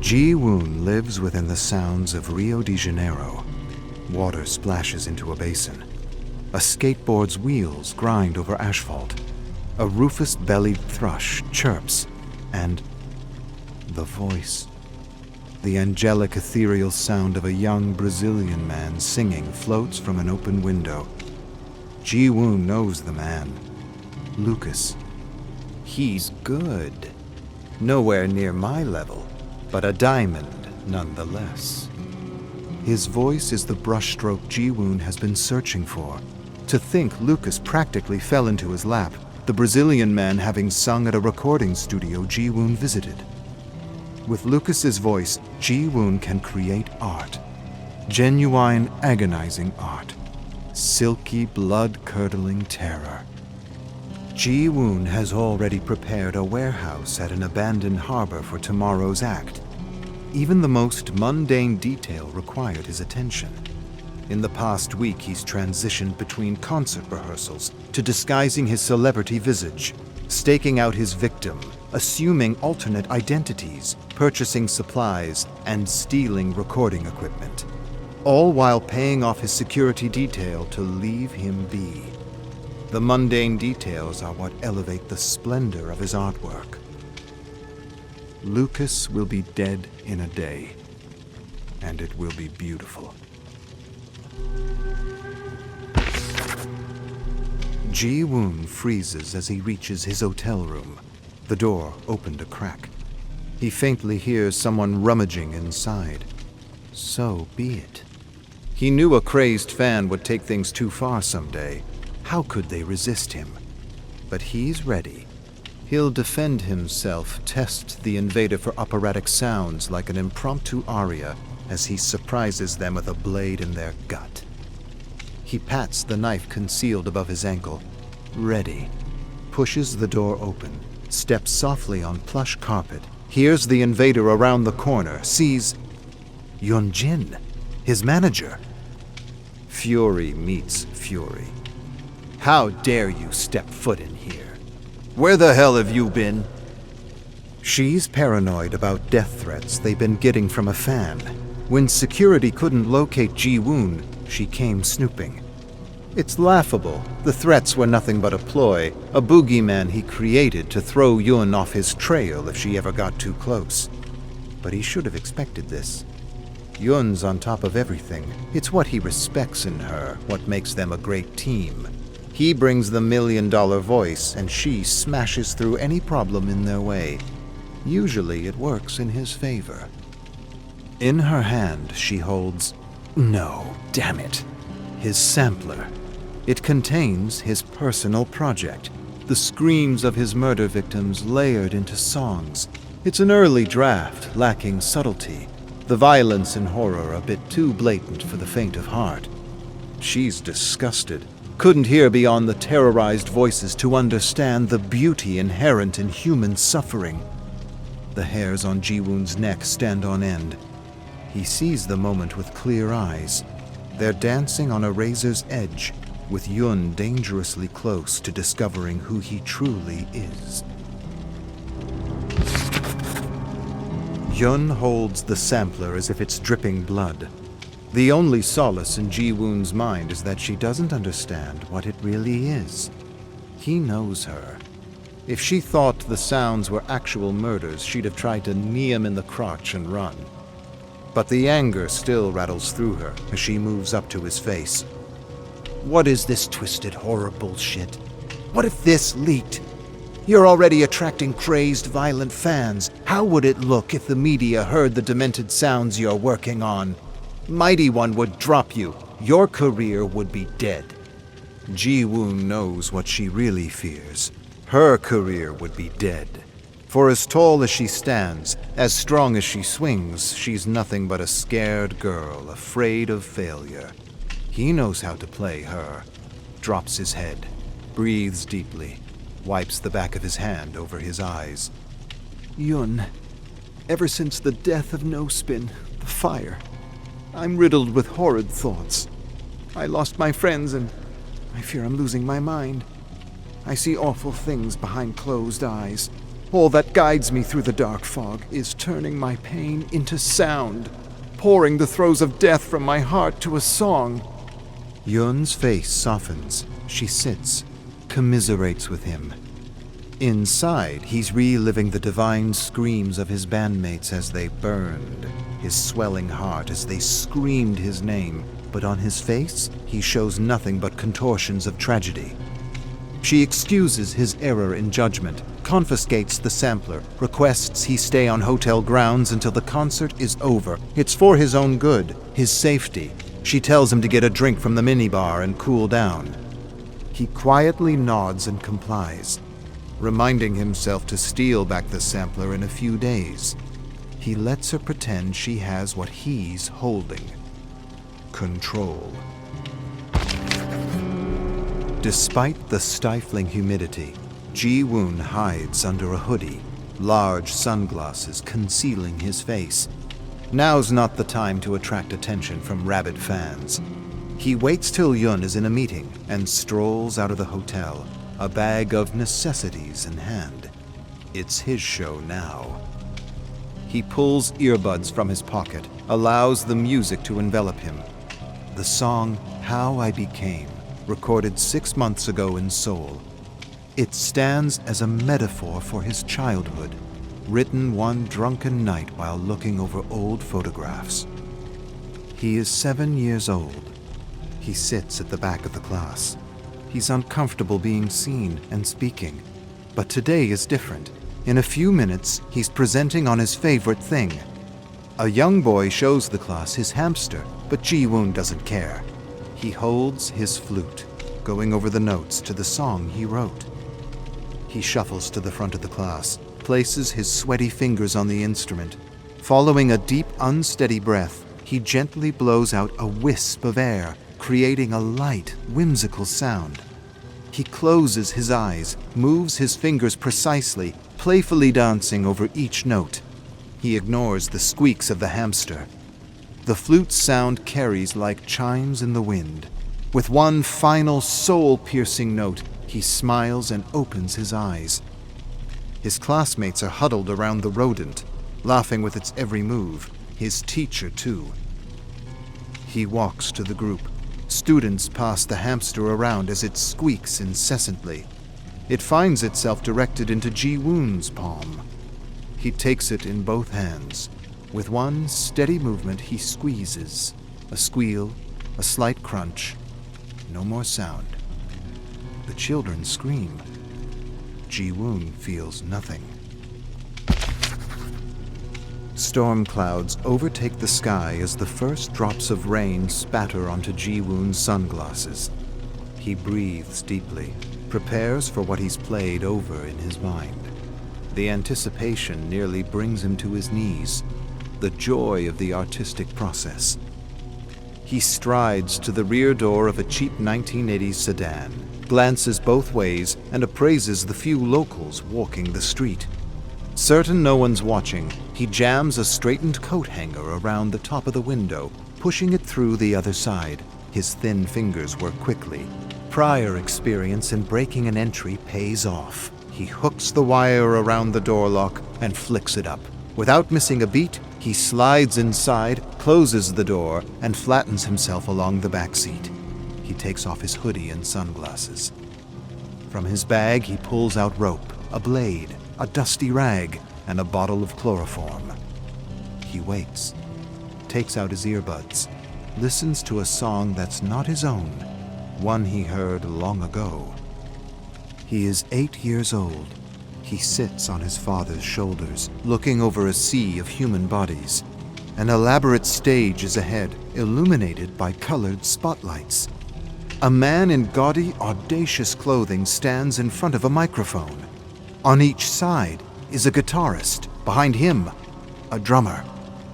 Ji-Woon lives within the sounds of Rio de Janeiro. Water splashes into a basin. A skateboard's wheels grind over asphalt. A rufous-bellied thrush chirps, and the voice. The angelic ethereal sound of a young Brazilian man singing floats from an open window. Ji-Woon knows the man. Lucas. He's good. Nowhere near my level, but a diamond nonetheless. His voice is the brushstroke Ji-Woon has been searching for. To think Lucas practically fell into his lap, the Brazilian man having sung at a recording studio Ji-Woon visited. With Lucas's voice, Ji-Woon can create art. Genuine, agonizing art. Silky, blood-curdling terror. Ji-Woon has already prepared a warehouse at an abandoned harbor for tomorrow's act. Even the most mundane detail required his attention. In the past week, he's transitioned between concert rehearsals to disguising his celebrity visage, staking out his victim, assuming alternate identities, purchasing supplies, and stealing recording equipment, all while paying off his security detail to leave him be. The mundane details are what elevate the splendor of his artwork. Lucas will be dead in a day, and it will be beautiful. Ji-Woon freezes as he reaches his hotel room. The door opened a crack. He faintly hears someone rummaging inside. So be it. He knew a crazed fan would take things too far someday. How could they resist him? But he's ready. He'll defend himself, test the invader for operatic sounds like an impromptu aria as he surprises them with a blade in their gut. He pats the knife concealed above his ankle. Ready. Pushes the door open, steps softly on plush carpet, hears the invader around the corner, sees Yeon-jin, his manager. Fury meets fury. How dare you step foot in here? Where the hell have you been? She's paranoid about death threats they've been getting from a fan. When security couldn't locate Ji-Woon, she came snooping. It's laughable. The threats were nothing but a ploy, a boogeyman he created to throw Yun off his trail if she ever got too close. But he should have expected this. Yun's on top of everything. It's what he respects in her, what makes them a great team. He brings the million-dollar voice, and she smashes through any problem in their way. Usually it works in his favor. In her hand, she holds... No, damn it. His sampler. It contains his personal project, the screams of his murder victims layered into songs. It's an early draft, lacking subtlety. The violence and horror a bit too blatant for the faint of heart. She's disgusted. Couldn't hear beyond the terrorized voices to understand the beauty inherent in human suffering. The hairs on Ji-Woon's neck stand on end. He sees the moment with clear eyes. They're dancing on a razor's edge, with Yun dangerously close to discovering who he truly is. Yun holds the sampler as if it's dripping blood. The only solace in Ji-Woon's mind is that she doesn't understand what it really is. He knows her. If she thought the sounds were actual murders, she'd have tried to knee him in the crotch and run. But the anger still rattles through her as she moves up to his face. What is this twisted horror bullshit? What if this leaked? You're already attracting crazed, violent fans. How would it look if the media heard the demented sounds you're working on? Mighty One would drop you. Your career would be dead. Ji-Woon knows what she really fears. Her career would be dead. For as tall as she stands, as strong as she swings, she's nothing but a scared girl, afraid of failure. He knows how to play her. Drops his head, breathes deeply, wipes the back of his hand over his eyes. Yun, ever since the death of No Spin, the fire, I'm riddled with horrid thoughts. I lost my friends and I fear I'm losing my mind. I see awful things behind closed eyes. all that guides me through the dark fog, is turning my pain into sound, pouring the throes of death from my heart to a song. Yun's face softens. She sits, commiserates with him. Inside, he's reliving the divine screams of his bandmates as they burned, his swelling heart as they screamed his name, but on his face, he shows nothing but contortions of tragedy. She excuses his error in judgment, confiscates the sampler, requests he stay on hotel grounds until the concert is over. It's for his own good, his safety. She tells him to get a drink from the minibar and cool down. He quietly nods and complies, reminding himself to steal back the sampler in a few days. He lets her pretend she has what he's holding: control. Despite the stifling humidity, Ji-Woon hides under a hoodie, large sunglasses concealing his face. Now's not the time to attract attention from rabid fans. He waits till Yun is in a meeting and strolls out of the hotel, a bag of necessities in hand. It's his show now. He pulls earbuds from his pocket, allows the music to envelop him. The song How I Became, recorded 6 months ago in Seoul. It stands as a metaphor for his childhood, written one drunken night while looking over old photographs. He is 7 years old. He sits at the back of the class. He's uncomfortable being seen and speaking. But today is different. In a few minutes, he's presenting on his favorite thing. A young boy shows the class his hamster, but Ji-Woon doesn't care. He holds his flute, going over the notes to the song he wrote. He shuffles to the front of the class, places his sweaty fingers on the instrument. Following a deep, unsteady breath, he gently blows out a wisp of air, creating a light, whimsical sound. He closes his eyes, moves his fingers precisely, playfully dancing over each note. He ignores the squeaks of the hamster. The flute's sound carries like chimes in the wind. With one final soul-piercing note, he smiles and opens his eyes. His classmates are huddled around the rodent, laughing with its every move. His teacher, too. He walks to the group. Students pass the hamster around as it squeaks incessantly. It finds itself directed into Ji-Woon's palm. He takes it in both hands. With one steady movement, he squeezes. A squeal, a slight crunch. No more sound. The children scream. Ji-Woon feels nothing. Storm clouds overtake the sky as the first drops of rain spatter onto Ji-Woon's sunglasses. He breathes deeply, prepares for what he's played over in his mind. The anticipation nearly brings him to his knees, the joy of the artistic process. He strides to the rear door of a cheap 1980s sedan, glances both ways, and appraises the few locals walking the street. Certain no one's watching, he jams a straightened coat hanger around the top of the window, pushing it through the other side. His thin fingers work quickly. Prior experience in breaking an entry pays off. He hooks the wire around the door lock and flicks it up. Without missing a beat, he slides inside, closes the door, and flattens himself along the back seat. He takes off his hoodie and sunglasses. From his bag, he pulls out rope, a blade, a dusty rag, and a bottle of chloroform. He waits, takes out his earbuds, listens to a song that's not his own, one he heard long ago. He is 8 years old. He sits on his father's shoulders, looking over a sea of human bodies. An elaborate stage is ahead, illuminated by colored spotlights. A man in gaudy, audacious clothing stands in front of a microphone. On each side is a guitarist. Behind him, a drummer.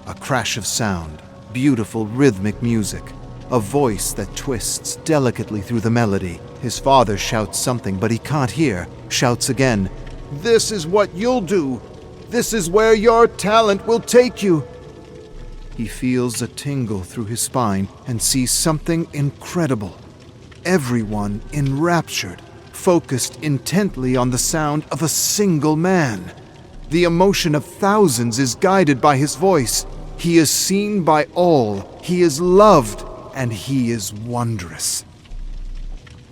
A crash of sound, beautiful rhythmic music. A voice that twists delicately through the melody. His father shouts something, but he can't hear. Shouts again. "This is what you'll do. This is where your talent will take you." He feels a tingle through his spine and sees something incredible. Everyone enraptured, focused intently on the sound of a single man. The emotion of thousands is guided by his voice. He is seen by all. He is loved, and he is wondrous.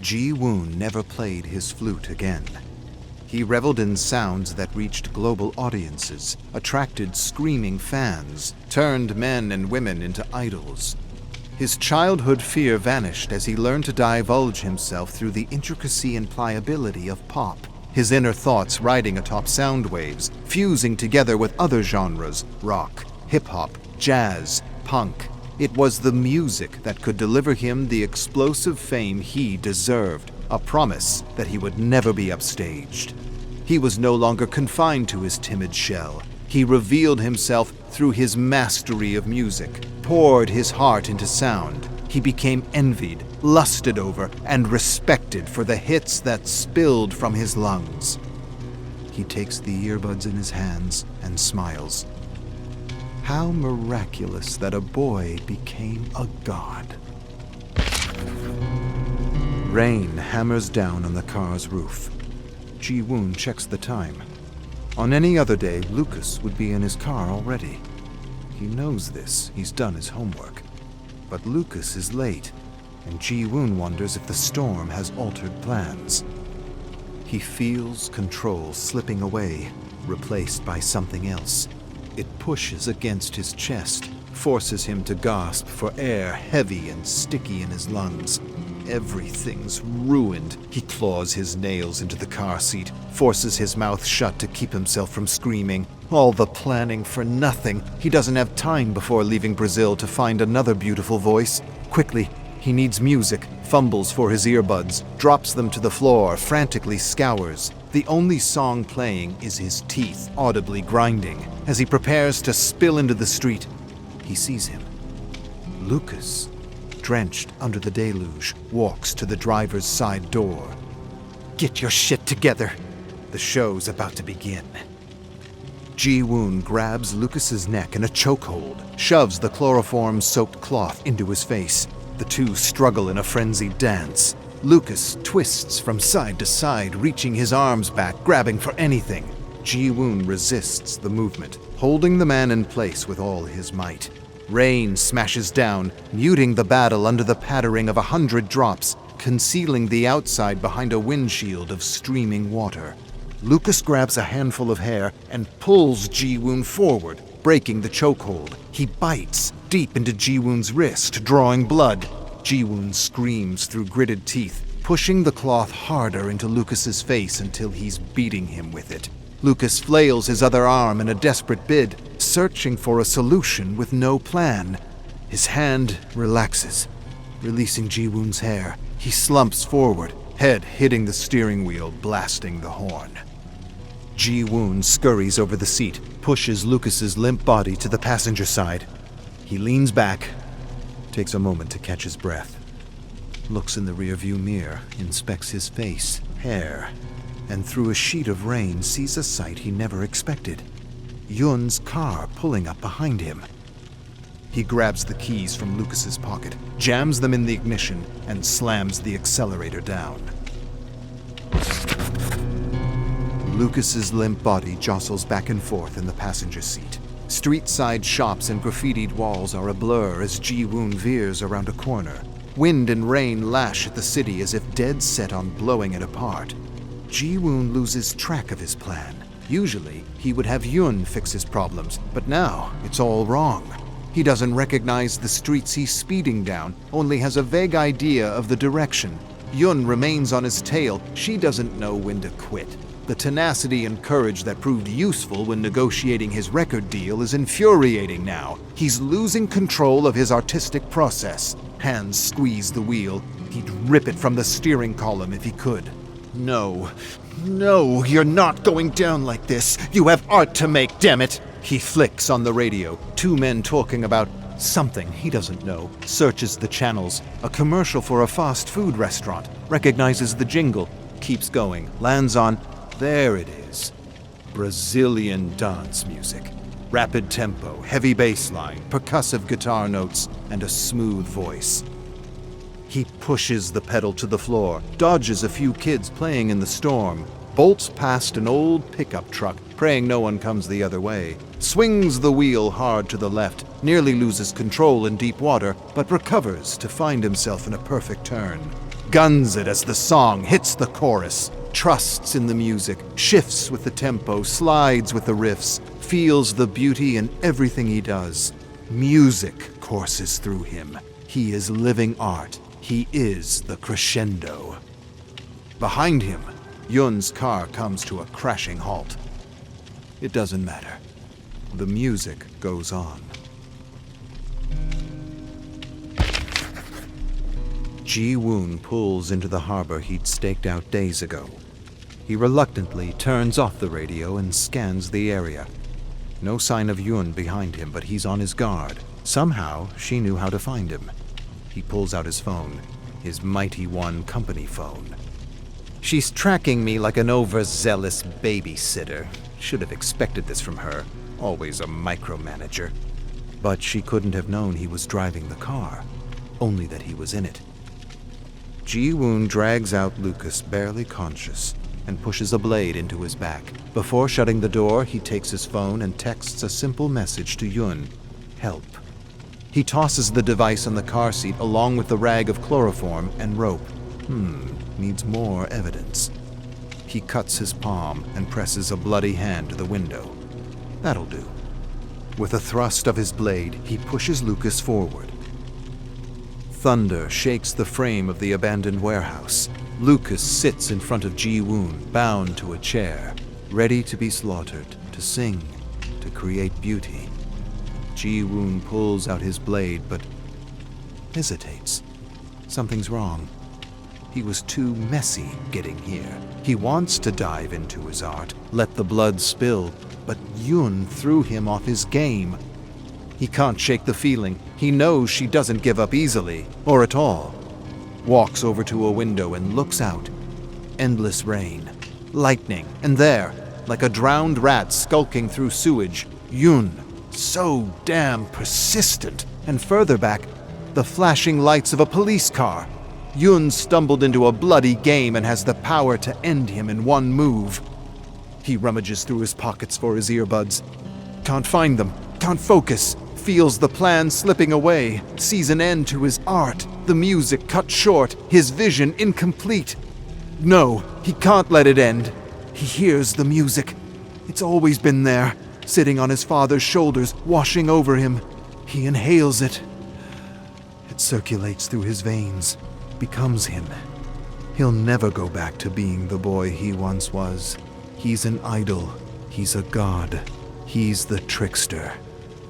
Ji-Woon never played his flute again. He reveled in sounds that reached global audiences, attracted screaming fans, turned men and women into idols. His childhood fear vanished as he learned to divulge himself through the intricacy and pliability of pop, his inner thoughts riding atop sound waves, fusing together with other genres: rock, hip-hop, jazz, punk. It was the music that could deliver him the explosive fame he deserved, a promise that he would never be upstaged. He was no longer confined to his timid shell. He revealed himself through his mastery of music, poured his heart into sound. He became envied, lusted over, and respected for the hits that spilled from his lungs. He takes the earbuds in his hands and smiles. How miraculous that a boy became a god. Rain hammers down on the car's roof. Ji-Woon checks the time. On any other day, Lucas would be in his car already. He knows this. He's done his homework. But Lucas is late, and Ji-Woon wonders if the storm has altered plans. He feels control slipping away, replaced by something else. It pushes against his chest, forces him to gasp for air heavy and sticky in his lungs. Everything's ruined. He claws his nails into the car seat, forces his mouth shut to keep himself from screaming. All the planning for nothing. He doesn't have time before leaving Brazil to find another beautiful voice. Quickly, he needs music, fumbles for his earbuds, drops them to the floor, frantically scours. The only song playing is his teeth audibly grinding. As he prepares to spill into the street, he sees him. Lucas, drenched under the deluge, walks to the driver's side door. Get your shit together. The show's about to begin. Ji-Woon grabs Lucas's neck in a chokehold, shoves the chloroform-soaked cloth into his face. The two struggle in a frenzied dance. Lucas twists from side to side, reaching his arms back, grabbing for anything. Ji-Woon resists the movement, holding the man in place with all his might. Rain smashes down, muting the battle under the pattering of 100 drops, concealing the outside behind a windshield of streaming water. Lucas grabs a handful of hair and pulls Ji-Woon forward, breaking the chokehold. He bites deep into Ji-Woon's wrist, drawing blood. Ji-Woon screams through gritted teeth, pushing the cloth harder into Lucas's face until he's beating him with it. Lucas flails his other arm in a desperate bid, searching for a solution with no plan. His hand relaxes, releasing Ji-Woon's hair. He slumps forward, head hitting the steering wheel, blasting the horn. Ji-Woon scurries over the seat, pushes Lucas's limp body to the passenger side. He leans back, takes a moment to catch his breath, looks in the rearview mirror, inspects his face, hair, and through a sheet of rain sees a sight he never expected. Yun's car pulling up behind him. He grabs the keys from Lucas's pocket, jams them in the ignition, and slams the accelerator down. Lucas's limp body jostles back and forth in the passenger seat. Street-side shops and graffitied walls are a blur as Ji-Woon veers around a corner. Wind and rain lash at the city as if dead set on blowing it apart. Ji-Woon loses track of his plan. Usually, he would have Yun fix his problems, but now it's all wrong. He doesn't recognize the streets he's speeding down, only has a vague idea of the direction. Yun remains on his tail. She doesn't know when to quit. The tenacity and courage that proved useful when negotiating his record deal is infuriating now. He's losing control of his artistic process. Hands squeeze the wheel. He'd rip it from the steering column if he could. No, you're not going down like this. You have art to make, damn it. He flicks on the radio. Two men talking about something he doesn't know. Searches the channels. A commercial for a fast food restaurant. Recognizes the jingle. Keeps going. Lands on... There it is. Brazilian dance music. Rapid tempo, heavy bass line, percussive guitar notes, and a smooth voice. He pushes the pedal to the floor, dodges a few kids playing in the storm, bolts past an old pickup truck, praying no one comes the other way, swings the wheel hard to the left, nearly loses control in deep water, but recovers to find himself in a perfect turn. Guns it as the song hits the chorus, trusts in the music, shifts with the tempo, slides with the riffs, feels the beauty in everything he does. Music courses through him. He is living art. He is the crescendo. Behind him, Yun's car comes to a crashing halt. It doesn't matter. The music goes on. Ji-Woon pulls into the harbor he'd staked out days ago. He reluctantly turns off the radio and scans the area. No sign of Yun behind him, but he's on his guard. Somehow, she knew how to find him. He pulls out his phone, his Mighty One company phone. She's tracking me like an overzealous babysitter. Should have expected this from her. Always a micromanager. But she couldn't have known he was driving the car, only that he was in it. Ji-Woon drags out Lucas, barely conscious, and pushes a blade into his back. Before shutting the door, he takes his phone and texts a simple message to Yun. Help. He tosses the device on the car seat along with the rag of chloroform and rope. Needs more evidence. He cuts his palm and presses a bloody hand to the window. That'll do. With a thrust of his blade, he pushes Lucas forward. Thunder shakes the frame of the abandoned warehouse. Lucas sits in front of Ji-Woon, bound to a chair, ready to be slaughtered, to sing, to create beauty. Ji-Woon pulls out his blade, but hesitates. Something's wrong. He was too messy getting here. He wants to dive into his art, let the blood spill, but Yun threw him off his game. He can't shake the feeling. He knows she doesn't give up easily, or at all. Walks over to a window and looks out. Endless rain, lightning, and there, like a drowned rat skulking through sewage, Yun, so damn persistent. And further back, the flashing lights of a police car. Yun stumbled into a bloody game and has the power to end him in one move. He rummages through his pockets for his earbuds. Can't find them, can't focus. Feels the plan slipping away, sees an end to his art, the music cut short, his vision incomplete. No, he can't let it end. He hears the music. It's always been there, sitting on his father's shoulders, washing over him. He inhales it. It circulates through his veins, becomes him. He'll never go back to being the boy he once was. He's an idol. He's a god. He's the trickster.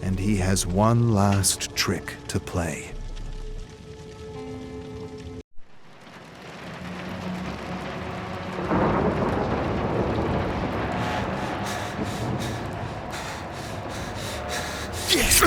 And he has one last trick to play. Yes!